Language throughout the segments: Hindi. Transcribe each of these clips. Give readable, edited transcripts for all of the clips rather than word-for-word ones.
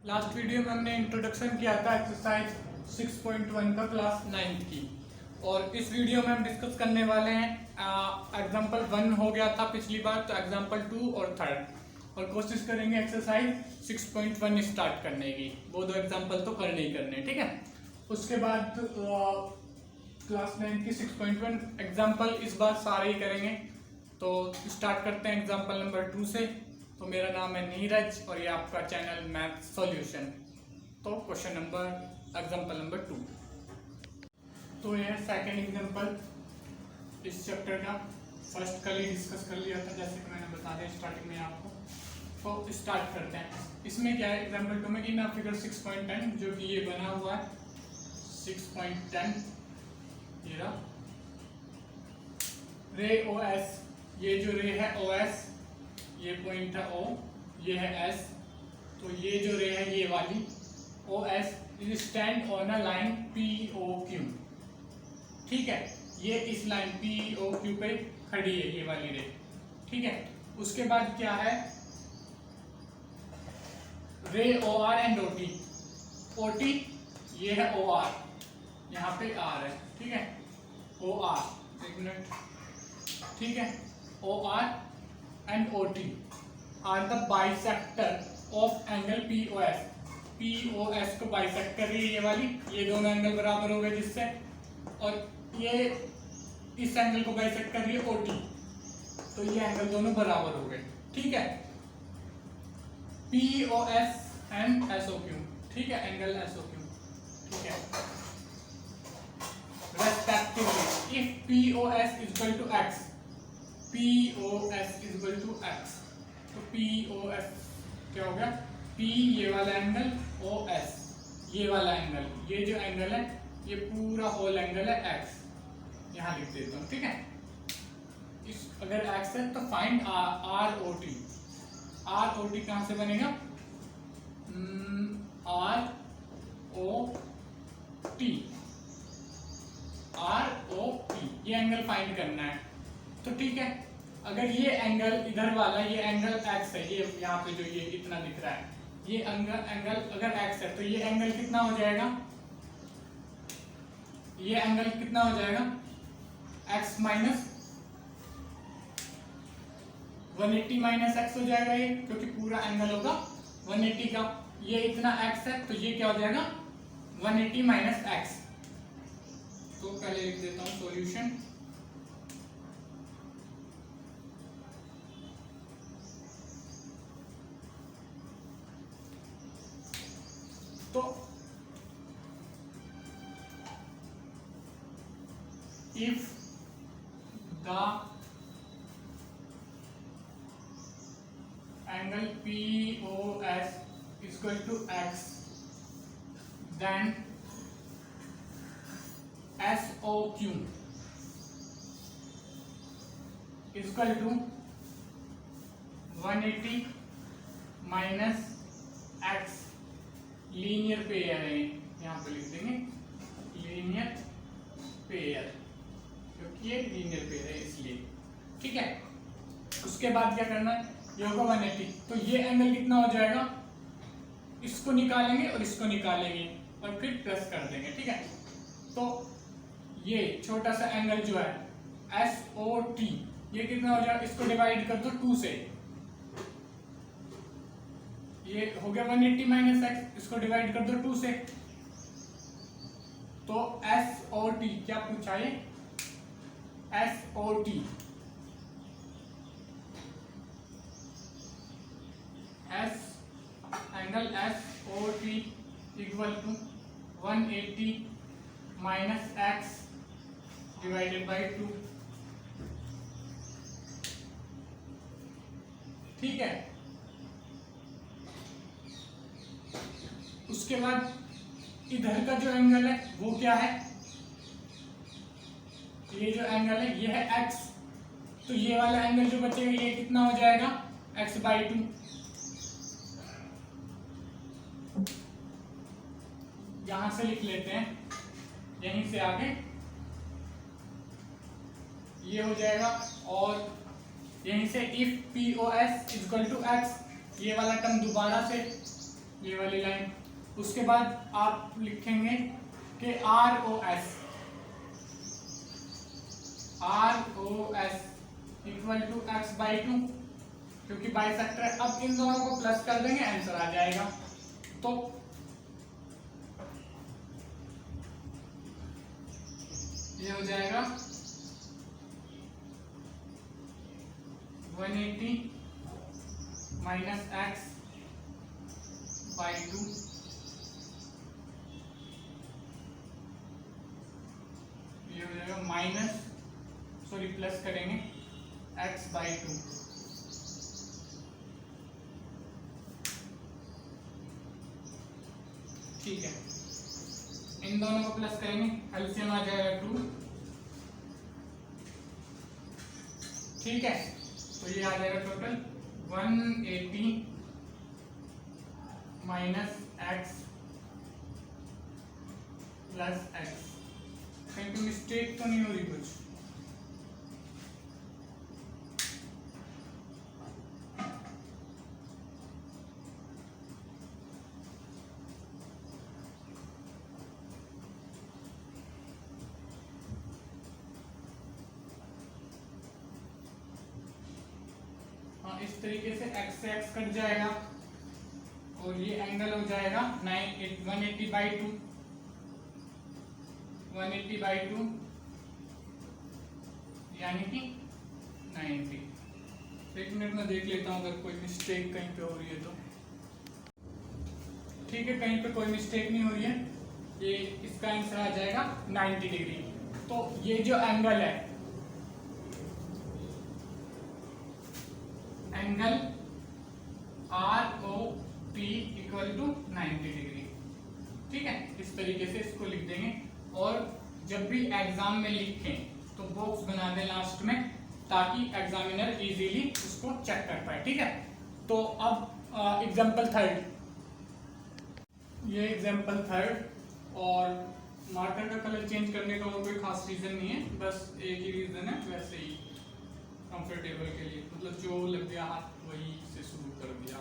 लास्ट वीडियो में हमने इंट्रोडक्शन किया था एक्सरसाइज 6.1 का क्लास 9th की, और इस वीडियो में हम डिस्कस करने वाले हैं एग्जांपल 1 हो गया था पिछली बार, तो एग्जांपल 2 और 3rd, और कोशिश करेंगे एक्सरसाइज 6.1 स्टार्ट करने की। वो दो एग्जांपल तो करने ही करने, ठीक है। उसके बाद क्लास 9th की 6.1 एग्जांपल इस बार सारे ही करेंगे। तो स्टार्ट करते हैं एग्जांपल नंबर 2 से। तो मेरा नाम है नीरज और ये आपका चैनल मैथ सॉल्यूशन। तो क्वेश्चन नंबर एग्जांपल नंबर 2, तो ये सेकंड एग्जांपल इस चैप्टर का। फर्स्ट कल ही डिस्कस कर लिया था, जैसे कि मैंने बता दिया स्टार्टिंग में आपको। तो स्टार्ट करते हैं। इसमें क्या है, एग्जांपल 2 में इन फिगर 6.10 जो कि ये बना हुआ है 6.10, ये रहा रे ओ एस। ये जो रे है ओ एस, ये पॉइंट है O, ये है S। तो ये जो रे है ये वाली O S is stand on a line POQ, ठीक है। ये इस लाइन POQ पे खड़ी है, ये वाली रे, ठीक है। उसके बाद क्या है, रे OR एंड OT ये है OR, यहाँ पे R है, ठीक है। OR, एक मिनट, ठीक है। OR and OT are the bisector of angle POS। POS को बाइसेक्ट कर रही है ये वाली, ये दोनों एंगल बराबर हो गए जिससे, और ये इस एंगल को बाइसेक्ट कर रही है OT, तो ये एंगल दोनों बराबर हो गए, ठीक है। POS and SOQ, ठीक है, एंगल SOQ, ठीक है, respectively if POS is equal to X, POS is equal to X, तो POS क्या हो गया, P ये वाला एंगल, OS ये वाला एंगल, ये जो एंगल है ये पूरा होल एंगल है X, यहाँ लिख देता हूँ, ठीक है। इस अगर X है तो फाइंड ROT। ROT कहाँ से बनेगा, ROT ये एंगल फाइंड करना है, तो ठीक है। अगर ये एंगल इधर वाला, ये एंगल x है, ये यहाँ पे जो ये इतना दिख रहा है, ये एंगल अगर x है तो ये एंगल कितना हो जाएगा, ये एंगल कितना हो जाएगा, x माइनस 180 माइनस x हो जाएगा ये, क्योंकि पूरा एंगल होगा 180 का। ये इतना x है तो ये क्या हो जाएगा 180 माइनस x। तो पहले लिख देता हूँ सॉल्यूशन। तो if the angle POS is equal to X, then SOQ is equal to 180 minus X। Linear pair है, यहाँ पे लिख देंगे लीनियर पेयर, क्योंकि ये लीनियर पेयर है इसलिए, ठीक है। उसके बाद क्या करना है, ये होगा 180, तो ये एंगल कितना हो जाएगा, इसको निकालेंगे और इसको निकालेंगे और फिर प्लस कर देंगे, ठीक है। तो ये छोटा सा एंगल जो है SOT ये कितना हो जाएगा, इसको डिवाइड कर दो 2 से, ये हो गया 180 माइनस x, इसको डिवाइड कर दो 2 से, तो SOT क्या पूछा है, SOT angle SOT equal to 180 minus x divided by 2, ठीक है। उसके बाद इधर का जो एंगल है वो क्या है, ये जो एंगल है ये है x, तो ये वाला एंगल जो बचेगा ये कितना हो जाएगा x/2। यहां से लिख लेते हैं, यहीं से आगे ये हो जाएगा, और यहीं से if POS is equal to x, ये वाला टर्म दोबारा से ये वाली लाइन। उसके बाद आप लिखेंगे कि ROS इक्वल टू x/2, क्योंकि बाइसेक्टर है। अब इन दोनों को प्लस कर देंगे, आंसर आ जाएगा। तो ये हो जाएगा 180 माइनस x/2 ये हो जाएगा प्लस करेंगे x/2। ठीक है, इन दोनों को प्लस करेंगे, एलसीएम आ जाएगा 2। ठीक है, तो ये आ जाएगा total 180 minus x plus x। कहीं पे मिस्टेक तो नहीं हो रही कुछ? इस तरीके से x से x कट जाएगा और ये एंगल हो जाएगा 180/2 यानी कि 90। एक मिनट में देख लेता हूं अगर कोई मिस्टेक कहीं पे हो रही है तो। ठीक है, कहीं पे कोई मिस्टेक नहीं हो रही है। ये इसका आंसर आ जाएगा 90 डिग्री। तो ये जो एंगल है, angle ROP equal to 90 degree. ठीक है, इस तरीके से इसको लिख देंगे। और जब भी एग्जाम में लिखें तो बॉक्स बना दें लास्ट में, ताकि एग्जामिनर इजीली उसको चेक कर पाए। ठीक है, तो अब एग्जाम्पल थर्ड, ये एग्जाम्पल थर्ड। और मार्कर का कलर चेंज करने का कोई खास रीजन नहीं है, बस एक ही रीजन है, वैसे ही कंफर्टेबल के लिए, मतलब जो लग गया हाथ वही से शुरू कर दिया।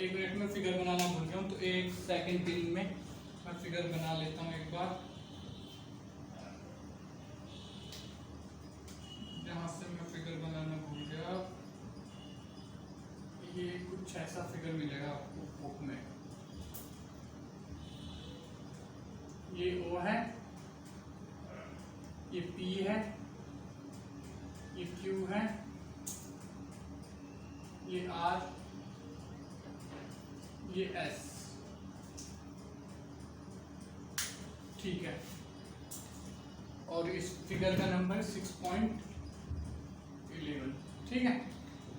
एक मिनट में फिगर बनाना भूल गया हूँ, तो एक सेकंड दिन में मैं फिगर बना लेता हूँ एक बार। जहाँ से मैं फिगर बनाना भूल गया, ये कुछ ऐसा फिगर मिलेगा आपको बुक में। ये O है, ये P है, ये Q है, ये R, ये S। ठीक है, और इस फिगर का नंबर 6.11। ठीक है,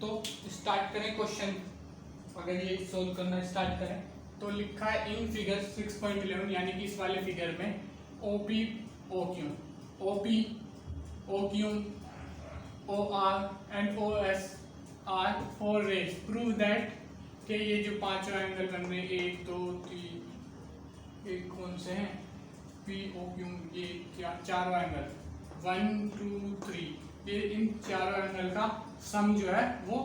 तो स्टार्ट करें क्वेश्चन। अगर ये सोल्व करना स्टार्ट करें तो लिखा है इन फिगर 6.11, यानी कि इस वाले फिगर में OP OQ OR and OS R 4 rays. Prove that कि ये जो पांचों एंगल बन रहे हैं, 1 2 3, एक कौन से हैं, POQ, ये क्या चारों एंगल 1 2 3, ये इन चारों एंगल का सम जो है वो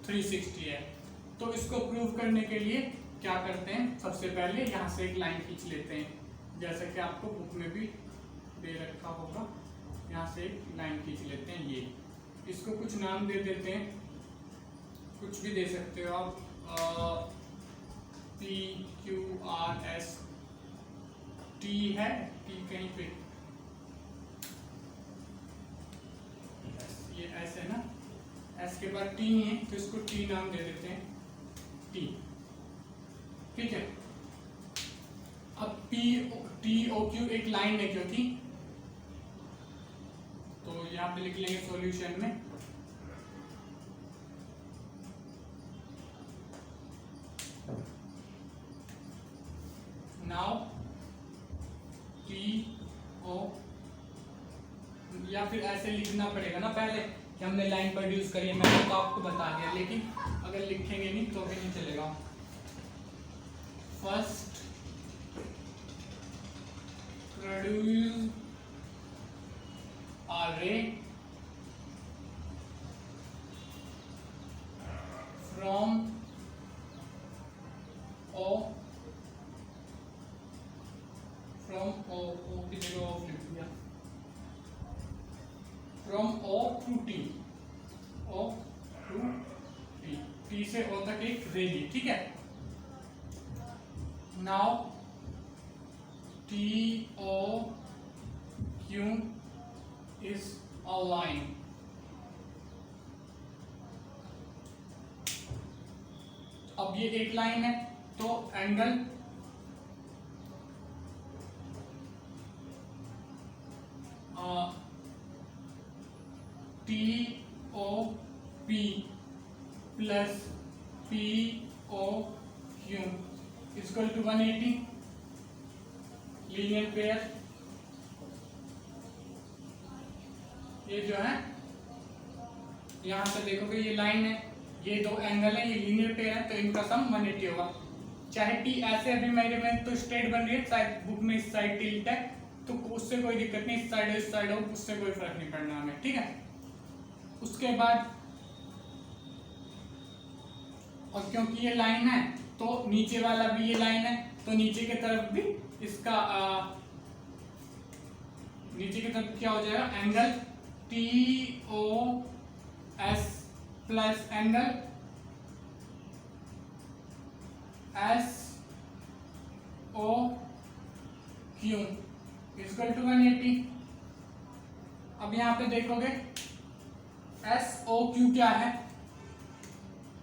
360 है। तो इसको प्रूव करने के लिए क्या करते हैं, सबसे पहले यहाँ से एक लाइन खींच लेते हैं, जैसा कि आपको बुक में भी दे रखा होगा। यहाँ से एक लाइन खींच लेते हैं, ये इसको कुछ नाम दे देते हैं, कुछ भी दे सकते हो आप, PQRS। T है, T कहीं पे, ये S है ना, S के बाद T नहीं है तो इसको T नाम दे देते हैं, T। ठीक है, अब PTOQ एक लाइन है क्योंकि, तो यहाँ पे लिख लेंगे सॉल्यूशन में नाउ PO, या फिर ऐसे लिखना पड़ेगा ना पहले कि हमने लाइन प्रोड्यूस करी है। मैंने तो आपको बता दिया, लेकिन अगर लिखेंगे नहीं तो भी नहीं चलेगा। First produce a ray from O from O की जगह ऑफ लिख दिया, from O to T, O to T, T से ओ तक एक रे ली, ठीक है। Now T O Q is a line. अब ये एक लाइन है तो angle T O P plus P O Q equal to 180, linear pair. ये जो है यहां से देखोगे ये लाइन है, ये दो एंगल है, ये लीनियर पेयर है, तो इनका सम 180 होगा। चाहे टी ऐसे अभी मेरे में तो स्ट्रेट बन रही है, शायद बुक में इस साइड टिल्ट है, तो उससे कोई दिक्कत नहीं, इस साइड हो, उससे कोई फर्क नहीं पड़ना हमें, ठीक है। उसके बाद और क्योंकि ये लाइन है तो नीचे वाला भी ये लाइन है, तो नीचे की तरफ भी इसका नीचे की तरफ क्या हो जाएगा, angle T O S plus angle S O Q equal to 180। अब यहां पे देखोगे एस ओ क्यू क्या है,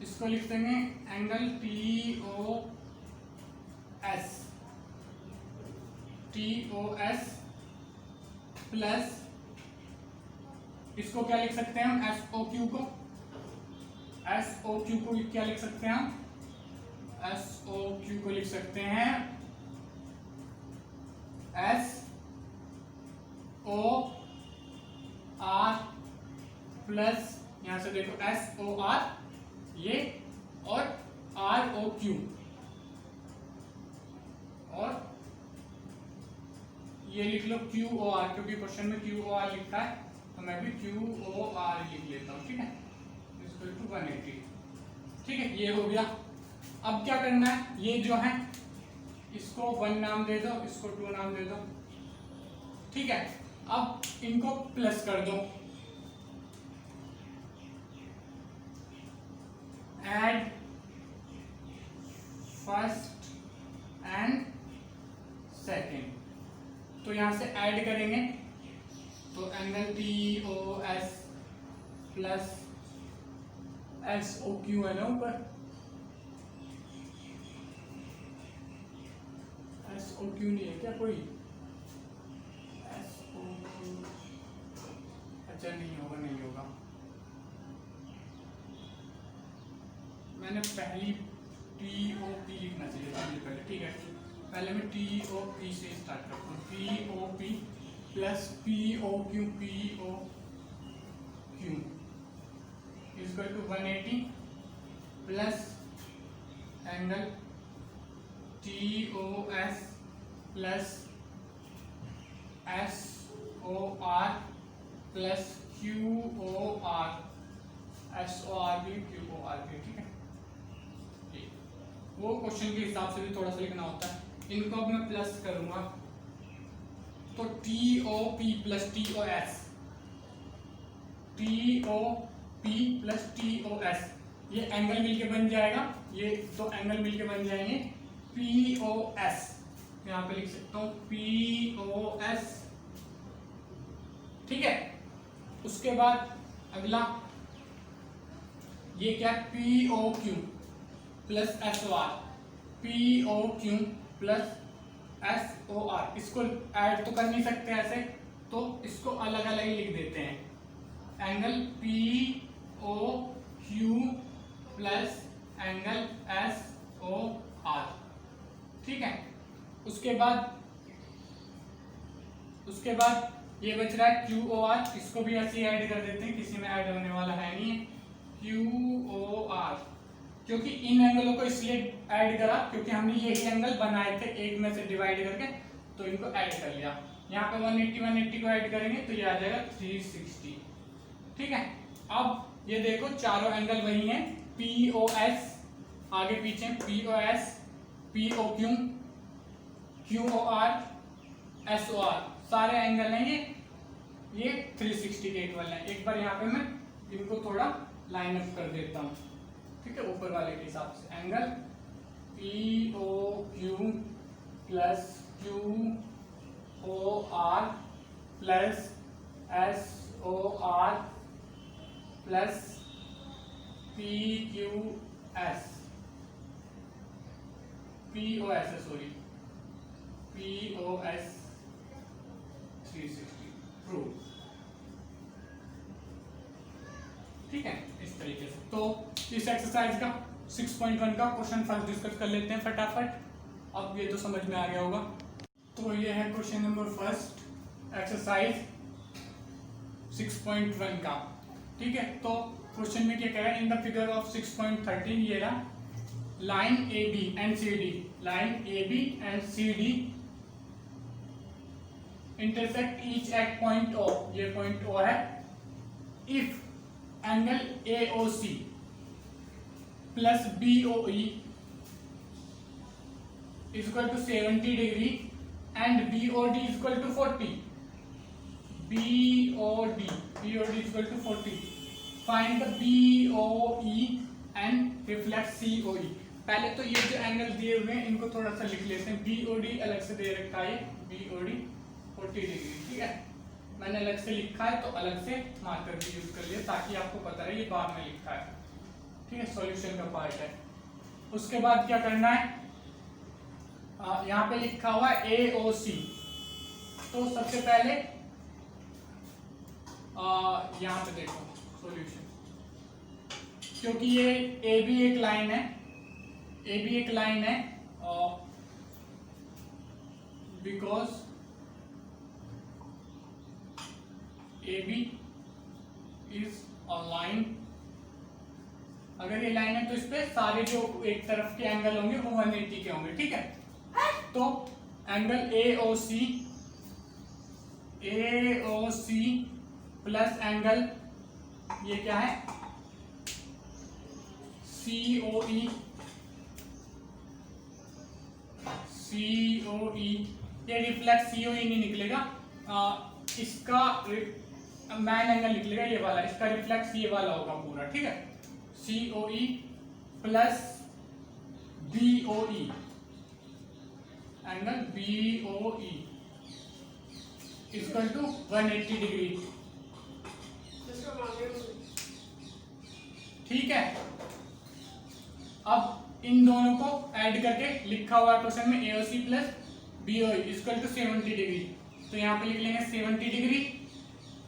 इसको लिख देंगे एंगल टी ओ एस, टी ओ एस प्लस इसको क्या लिख सकते हैं हम, एस ओ क्यू को, एस ओ क्यू को क्या लिख सकते हैं हम, एस ओ क्यू को लिख सकते हैं एस ओ आर प्लस, यहां से देखो एस ओ आर ये, और आर ओ क्यू, और ये लिख लो क्यू ओ आर, क्योंकि क्वेश्चन में क्यू ओ आर लिखा है तो मैं भी क्यू ओ आर लिख लेता हूं, ठीक है, इक्वल टू 180, ठीक है। ये हो गया। अब क्या करना है, ये जो है इसको 1 नाम दे दो, इसको 2 नाम दे दो, ठीक है। अब इनको प्लस कर दो, एड फर्स्ट एंड सेकेंड, तो यहां से ऐड करेंगे तो एंगल टी ओ S plus S O Q है ना ऊपर, एस ओ क्यू नहीं है क्या कोई, एस ओ क्यू, अच्छा नहीं होगा, नहीं होगा, मैंने पहली टी ओ पी लिखना चाहिए था पहले, ठीक है। पहले मैं टी ओ पी से स्टार्ट करता हूँ, P O P plus P O Q, P O Q equal to 180 plus angle T O S plus S O R plus Q O R, S O R भी क्यू ओ आर भी, ठीक है। वो क्वेश्चन के हिसाब से भी थोड़ा सा लिखना होता है। इनको अब मैं प्लस करूंगा तो T O P plus T O S, T O P plus T O एस, ये एंगल मिलके बन जाएगा, ये दो एंगल मिलके बन जाएंगे पी ओ एस, यहाँ पे लिख सकता हूँ पी ओ एस, ठीक है। उसके बाद अगला ये क्या, P O Q plus S O R, P O Q plus S O R, इसको ऐड तो कर नहीं सकते ऐसे, तो इसको अलग अलग ही लिख देते हैं, angle P O Q plus angle S O R, ठीक है। उसके बाद ये बच रहा है क्यू ओ आर, इसको भी ऐसे ही ऐड कर देते हैं, किसी में ऐड होने वाला है नहीं है, क्यू ओ आर, क्योंकि इन एंगलों को इसलिए ऐड करा क्योंकि हमने यही एंगल बनाए थे एक में से डिवाइड करके, तो इनको ऐड कर लिया। यहाँ पे 180 को ऐड करेंगे तो ये आ जाएगा 360, ठीक है। अब ये देखो चारों एंगल वही हैं, पी ओ एस आगे पीछे, P O S, P O Q, Q O R, SOR सारे एंगल हैं ये 360 के इक्वल है। एक बार यहाँ पे मैं इनको थोड़ा लाइन अप कर देता हूँ, ठीक है, ऊपर वाले के हिसाब से। Angle POQ plus QOR plus SOR plus POS POS 360 true, ठीक है, इस तरीके से। तो इस एक्सरसाइज का 6.1 का क्वेश्चन फर्स्ट डिस्कस कर लेते हैं फटाफट। अब ये तो समझ में आ गया होगा। तो ये है क्वेश्चन नंबर फर्स्ट एक्सरसाइज 6.1 का, ठीक है। तो क्वेश्चन में क्या कह रहा है, इन द फिगर ऑफ 6.13 ये रहा, line AB and CD, line AB and CD intersect each eight point O, ये पॉइंट O है। If angle AOC plus BOE is equal to 70 degree and BOD is equal to 40, BOD is equal to 40, find the BOE and reflect COE। पहले तो ये जो एंगल दिए हुए हैं इनको थोड़ा सा लिख लेते हैं। BOD अलग से दे रखा है, BOD 40 डिग्री, ठीक है, मैंने अलग से लिखा है तो अलग से मार्कर भी यूज कर लिया ताकि आपको पता रहे ये बाद में लिखा है, ठीक है, सॉल्यूशन का पार्ट है। उसके बाद क्या करना है, यहाँ पे लिखा हुआ है AOC, तो सबसे पहले यहाँ पे देखो सॉल्यूशन, क्योंकि ये AB एक लाइन है, AB एक लाइन है, because AB is a line. अगर ये लाइन है तो इस पे सारे जो एक तरफ के एंगल होंगे वो 180 के होंगे, ठीक है। तो एंगल AOC प्लस एंगल ये क्या है COE, ये रिफ्लेक्ट COE नहीं निकलेगा, इसका मैन एंगल निकलेगा ये वाला, इसका रिफ्लेक्स ये वाला होगा पूरा, ठीक है। COE plus BOE, angle BOE equal to 180 degree, ठीक है। अब इन दोनों को ऐड करके लिखा हुआ है क्वेश्चन में AOC plus BOE equal to 70 degree, तो यहाँ पे लिख लेंगे 70 degree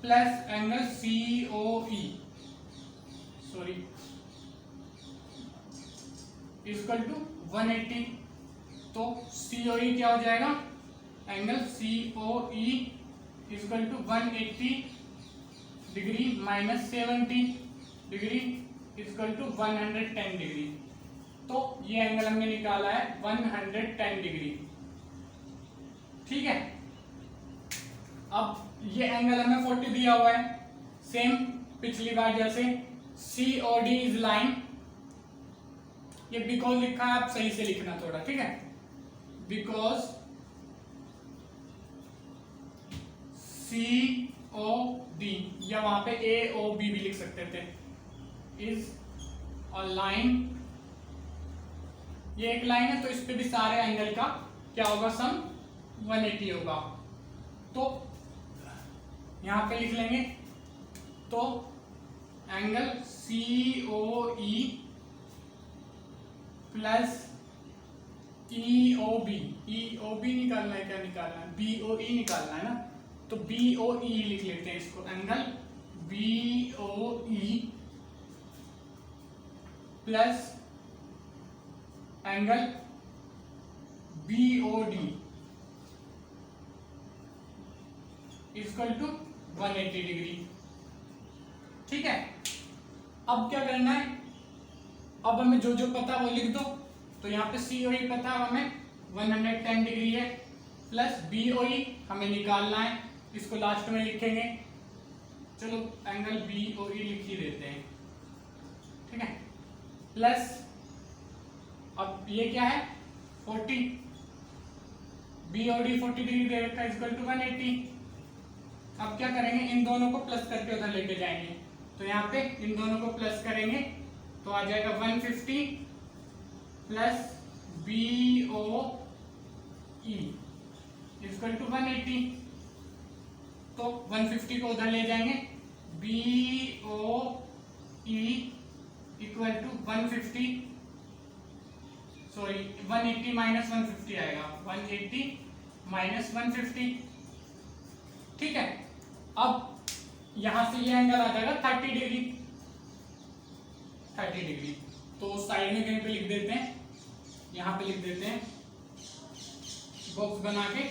plus angle COE equal to 180, तो COE क्या हो जाएगा, angle COE equal to 180 degree minus 70 degree equal to 110 degree. तो ये एंगल हमने निकाला है 110 डिग्री, ठीक है। अब ये एंगल हमें 40 दिया हुआ है, सेम पिछली बार जैसे। COD इज लाइन, ये बिकॉज लिखा है, आप सही से लिखना थोड़ा, ठीक है, बिकॉज COD, या वहां पे AOB भी लिख सकते थे, इज अ लाइन, ये एक लाइन है तो इस पे भी सारे एंगल का क्या होगा, सम 180 होगा। तो यहां पे लिख लेंगे, तो एंगल COE प्लस EOB निकालना है, क्या निकालना है, BOE निकालना है ना, तो BOE लिख लेते हैं इसको, angle BOE plus angle BOD equal to 180 degree, ठीक है। अब क्या करना है, अब हमें जो जो पता वो लिख दो, तो यहाँ पे COE पता है हमें 110 डिग्री है, प्लस BOE हमें निकालना है, इसको लास्ट में लिखेंगे, चलो एंगल BOE लिख ही देते हैं, ठीक है, प्लस अब ये क्या है 40, BOD 40 डिग्री दे रखा है इक्वल टू 180। अब क्या करेंगे, इन दोनों को प्लस करके उधर लेके जाएंगे, तो यहाँ पे इन दोनों को प्लस करेंगे तो आ जाएगा 150 प्लस BOE इक्वल टू 180। तो 150 को उधर ले जाएंगे, BOE equal to 150 sorry 180 minus 150 आएगा, 180 माइनस 150। ठीक है, अब यहां से ये एंगल आ जाएगा 30 डिग्री। 30 डिग्री तो साइड में कहीं पे लिख देते हैं, यहां पे लिख देते हैं बॉक्स बना के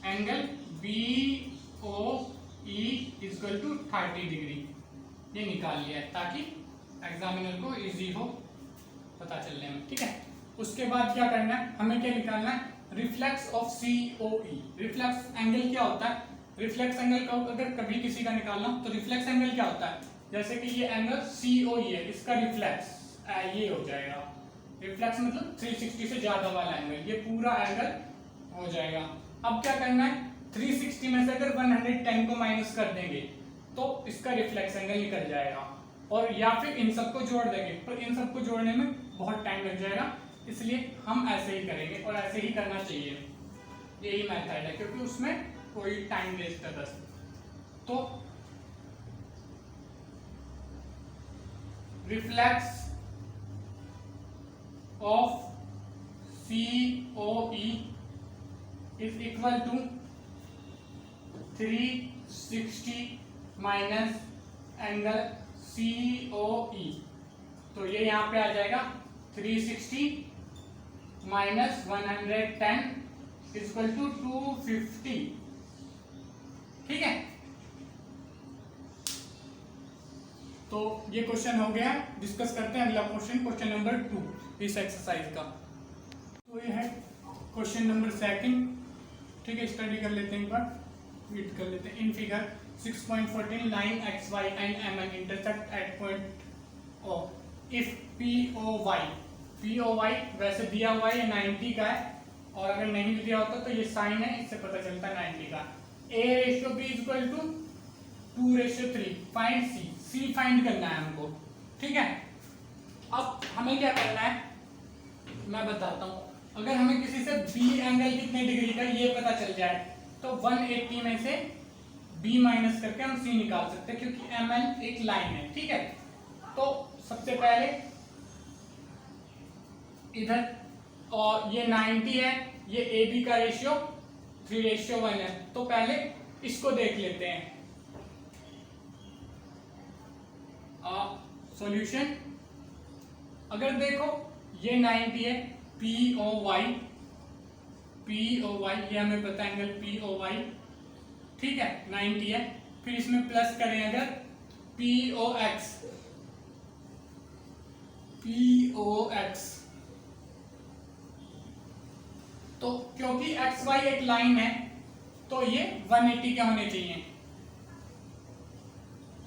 angle BOE equal to 30 degree ये निकाल लिया है ताकि एग्जामिनर को इजी हो पता चलने में। ठीक है, उसके बाद क्या करना है, हमें क्या निकालना है, reflex of COE। Reflex angle क्या होता है, रिफ्लेक्स एंगल का अगर कभी किसी का निकालना तो रिफ्लेक्स एंगल क्या होता है, जैसे कि ये एंगल COE है, इसका रिफ्लेक्स ये हो जाएगा, रिफ्लेक्स मतलब 360 से ज्यादा वाला एंगल, ये पूरा एंगल हो जाएगा। अब क्या करना है, 360 में से अगर 110 को माइनस कर देंगे तो इसका रिफ्लेक्स एंगल निकल जाएगा, और या फिर इन सबको जोड़ देंगे, तो इन सबको जोड़ने में बहुत टाइम लग जाएगा, इसलिए हम ऐसे ही करेंगे और ऐसे ही करना चाहिए, यही मेथड है क्योंकि उसमें कोई टाइम वेस्ट है बस। तो reflex of COE is equal to 360 minus angle COE, तो ये यहां पे आ जाएगा 360 माइनस 110 इक्वल टू 250। ठीक है, तो ये क्वेश्चन हो गया, डिस्कस करते हैं अगला क्वेश्चन, क्वेश्चन नंबर 2 इस एक्सरसाइज का। तो ये है क्वेश्चन नंबर 2। ठीक है, स्टडी कर लेते हैं, एक बार रीड कर लेते हैं। In figure 6.14 line XY and MN intersect at point O if POY वैसे दिया हुआ है ये 90 का है, और अगर नहीं दिया होता तो ये साइन है, इससे पता चलता है 90 का। A/B equal to 2/3 find C find करना है हमको। ठीक है, अब हमें क्या करना है मैं बताता हूँ, अगर हमें किसी से B एंगल कितने डिग्री का ये पता चल जाए तो 180 में से B माइनस करके हम C निकाल सकते हैं, क्योंकि MN एक लाइन है। ठीक है, तो सबसे पहले इधर, और ये 90 है, ये AB का रेशियो 3:1 है, तो पहले इसको देख लेते हैं। सॉल्यूशन, अगर देखो ये 90 है, POY ये हमें पता है एंगल POY। ठीक है, 90 है, फिर इसमें प्लस करें अगर POX, तो क्योंकि XY एक लाइन है तो ये 180 के होने चाहिए,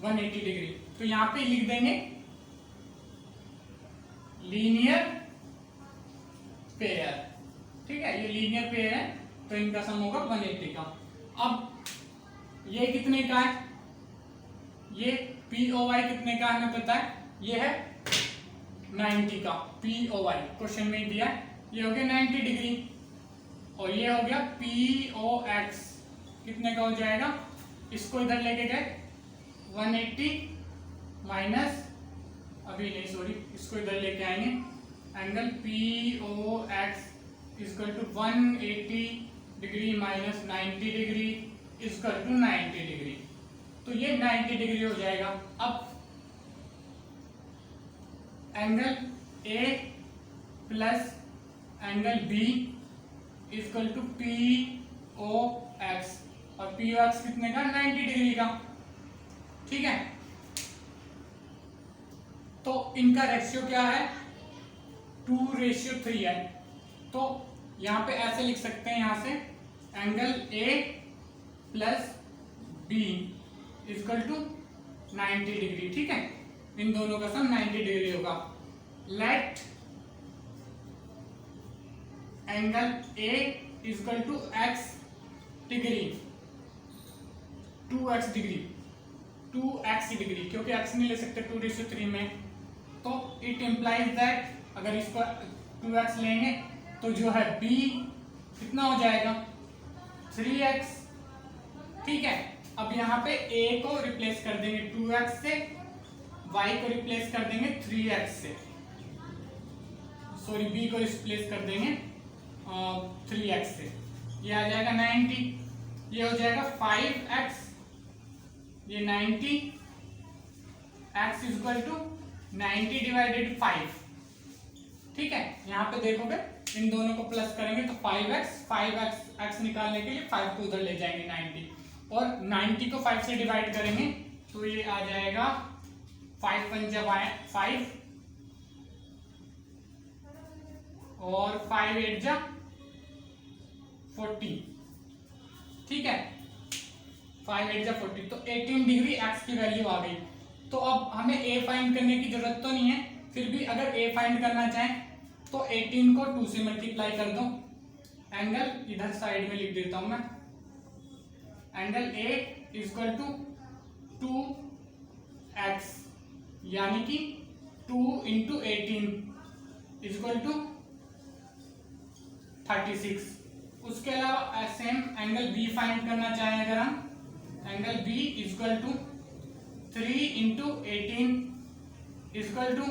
180 डिग्री, तो यहां पे लिख देंगे लीनियर पेयर। ठीक है, ये लीनियर पेयर है तो इनका सम होगा 180 का। अब ये कितने का है, ये POY कितने का हमें पता है, ये है 90 का POY, क्वेश्चन में ही दिया है, ये हो गया 90 डिग्री, और ये हो गया POX कितने का हो जाएगा, इसको इधर लेके गए 180 माइनस, अभी नहीं सॉरी, इसको इधर लेके आएंगे, angle POX equal to 180 degree minus 90 degree equal to 90 degree, तो ये 90 डिग्री हो जाएगा। अब angle A plus angle B equal to POX, और POX कितने का, 90 डिग्री का। ठीक है, तो इनका रेशियो क्या है, 2:3 है, तो यहां पे ऐसे लिख सकते हैं, यहां से angle A plus B equal to 90 degree. ठीक है, इन दोनों का सम 90 डिग्री होगा। Let angle A equal to x degree 2x degree 2x degree, क्योंकि x नहीं ले सकते 2�3 में, तो इट इम्प्लाइज दैट अगर इसको 2x लेंगे तो जो है b कितना हो जाएगा 3x। ठीक है, अब यहाँ पे a को रिप्लेस कर देंगे 2x से, y को रिप्लेस कर देंगे 3x से, सॉरी b को रिप्लेस कर देंगे 3x से, ये आ जाएगा 90, ये हो जाएगा 5x, ये 90, x इक्वल टू 90 डिवाइडेड 5। ठीक है, यहाँ पे देखोगे इन दोनों को प्लस करेंगे तो 5x निकालने के लिए 5 को उधर ले जाएंगे 90, और 90 को 5 से डिवाइड करेंगे तो ये आ जाएगा 5 पंजा 5 और 5 8 जा 40। ठीक है, 5 8 जा 40, तो 18 डिग्री x की वैल्यू आ गई। तो अब हमें a फाइंड करने की जरूरत तो नहीं है, फिर भी अगर a फाइंड करना चाहें तो 18 को 2 से मल्टीप्लाई कर दो, एंगल इधर साइड में लिख देता हूं मैं, angle A equal to 2x, यानी कि 2 इंटू 18 इक्वल टू 36। उसके अलावा सेम एंगल B फाइंड करना चाहें अगर हम, angle B equal to 3 into 18 equal to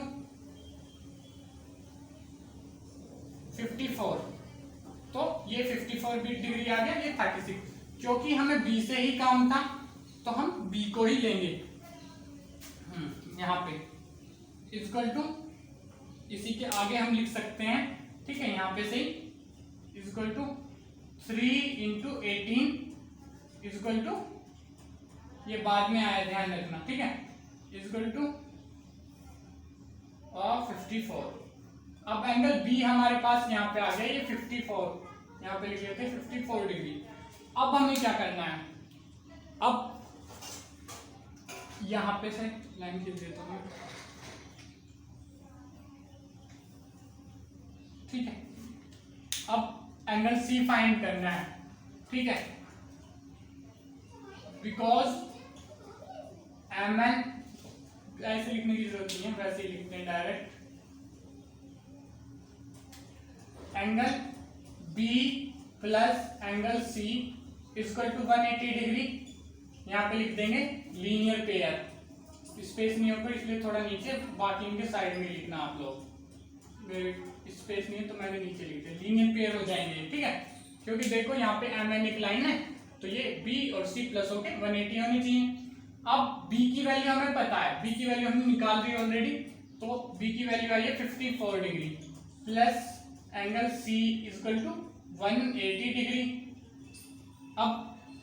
54, तो ये 54 डिग्री आ गया, ये 36। क्योंकि हमें B से ही काम था तो हम B को ही लेंगे यहाँ पे, इक्वल टू इसी के आगे हम लिख सकते हैं। ठीक है, यहाँ पे से equal to 3 into 18 equal to, ये बाद में आया ध्यान रखना। ठीक है, इक्वल टू 54। अब एंगल B हमारे पास यहाँ पे आ गया, ये 54, यहाँ पे लिख लेते हैं 54 डिग्री। अब हमें क्या करना है, अब यहां पे से लाइन खींच देता हूं। ठीक है, अब एंगल C फाइंड करना है। ठीक है, बिकॉज MN ऐसे लिखने की जरूरत नहीं है, वैसे ही लिखते हैं direct, angle B plus angle C equal to 180 degree, यहाँ पे लिख देंगे लीनियर पेयर, स्पेस नहीं होगा इसलिए थोड़ा नीचे, बाकी इनके साइड में लिखना आप लोग, स्पेस नहीं है तो मैंने नीचे लिख दिया, लीनियर पेयर हो जाएंगे। ठीक है, क्योंकि देखो यहाँ पे MN एक लाइन है तो ये B और C प्लस होके 180 होनी चाहिए। अब B की वैल्यू हमें पता है, B की वैल्यू हमने निकाल दी ऑलरेडी, तो B की वैल्यू आई है 54 degree plus angle C equal to 180 degree. अब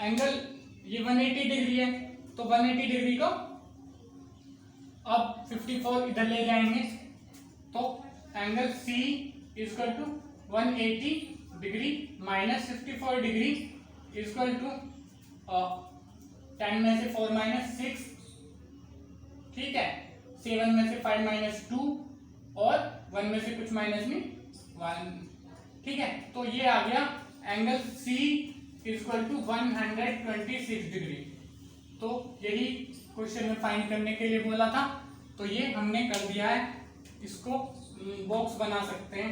एंगल ये 180 डिग्री है तो 180 डिग्री को अब 54 इधर ले जाएंगे तो angle C equal to 180 degree minus 54 degree equal to 10 में से 4 माइनस 6, ठीक है, 7 में से 5 माइनस 2 और 1 में से कुछ माइनस नहीं 1। ठीक है, तो ये आ गया angle C equal to 126 degree. तो यही क्वेश्चन में फाइंड करने के लिए बोला था, तो ये हमने कर दिया है। इसको बॉक्स बना सकते हैं,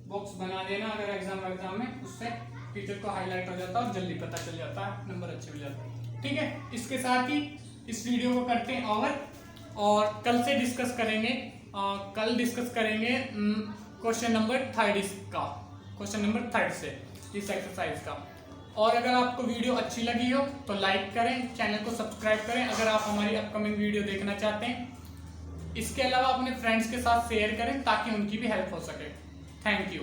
बॉक्स बना देना अगर एग्जाम में, उससे टीचर को हाईलाइट हो जाता है और जल्दी पता चल जाता है, नंबर अच्छे मिल जाते हैं। ठीक है, इसके साथ ही इस वीडियो को करते हैं ओवर, और कल से डिस्कस करेंगे, कल डिस्कस करेंगे क्वेश्चन नंबर 3 का, क्वेश्चन नंबर 3 से इस एक्सरसाइज का। और अगर आपको वीडियो अच्छी लगी हो तो लाइक करें, चैनल को सब्सक्राइब करें अगर आप हमारी अपकमिंग वीडियो देखना चाहते हैं। इसके अलावा अपने फ्रेंड्स के साथ शेयर करें ताकि उनकी भी हेल्प हो सके। Thank you.